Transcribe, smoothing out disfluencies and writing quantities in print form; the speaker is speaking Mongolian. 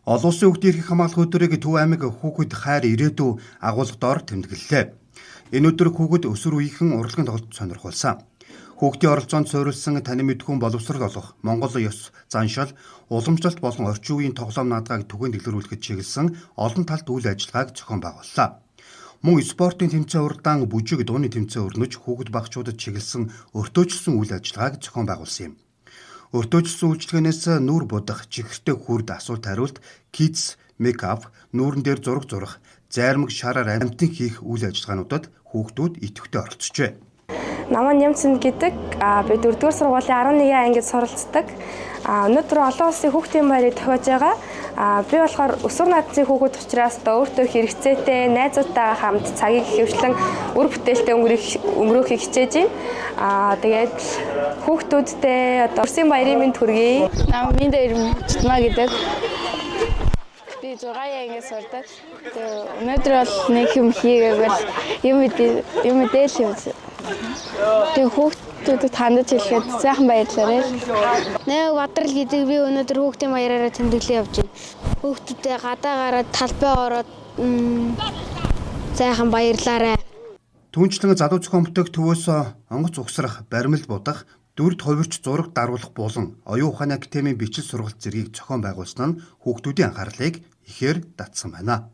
Олон улсын хүүхдийн эрхийн хамгаалах өдрийг Төв аймаг хүүхэд хайр ирээдүй агуулгадоор тэмдэглэлээ. Энэ өдөр хүүхэд өсвөр үеийнхэн урлагийн тоглолтод сонирхуулсан. Хүүхдийн оролцоонд суурилсан танин мэдхүүн боловсрол олгох, Монгол ёс заншил, уламжлалт болон орчин үеийн тоглоом наадгааг түгээн дэлгэрүүлэхэд чиглэсэн олон талт үйл ажиллагааг зохион байгууллаа. Мөн спортын тэмцээн уралдаан бүжиг дууны тэмцээн өрнөж хүүхэд багчуудад чиглэсэн өртөөжлсөн үйл ажиллагааг зохион байгуулсан юм. Өртөөжлсөн үйлчилгээнээс нүүр будах, чихэртэй хүрд асуулт хариулт, kids make-up, нүүрэн дээр зураг зурах, зайрмаг шараар амьтан хийх үйл ажиллагаануудад хүүхдүүд идэвхтэй оролцжээ. Намаа Нямцэн гэдэг би 4-р сургуулийн 11 ангид суралцдаг. Өнөөдөр олон улсын хүүхдийн баярыг тохиож байгаа. Би болохоор өсвөр насны хүүхэд учраас өөртөө хэрэгцээтэй найзуудтайгаа хамт цагийг хөвчлэн үр бүтээлтэй өнгөрөөхийг хичээж байна. Тэгээд хүүхдүүдтэй урсын баярын мэнд хүргэе. Намаа минь дээр Читмаа гэдэг. Би 6 ангид сурдаг. Өнөөдөр бол нэг юм хийгээгүй юм мэдээл юм. Тэгээ хүүхдүүдэд хандаж хэлэхэд сайхан баярлалаа. Нэг Бадрал гэдэг би өнөөдөр хүүхдийн баяраараа тэмдэглэл явж байна. Хүүхдүүдэд гадаа гараад талбай ороод сайхан баярлаарай. Түүнчлэн залуу зохион бүтээх төвөөс онгоц угсрах, баримл будах, дүрд хувирч зураг даруулах болон оюун ухааны академийн бичил сургалт зэргийг зохион байгуулсан нь хүүхдүүдийн анхаарлыг ихээр татсан байна.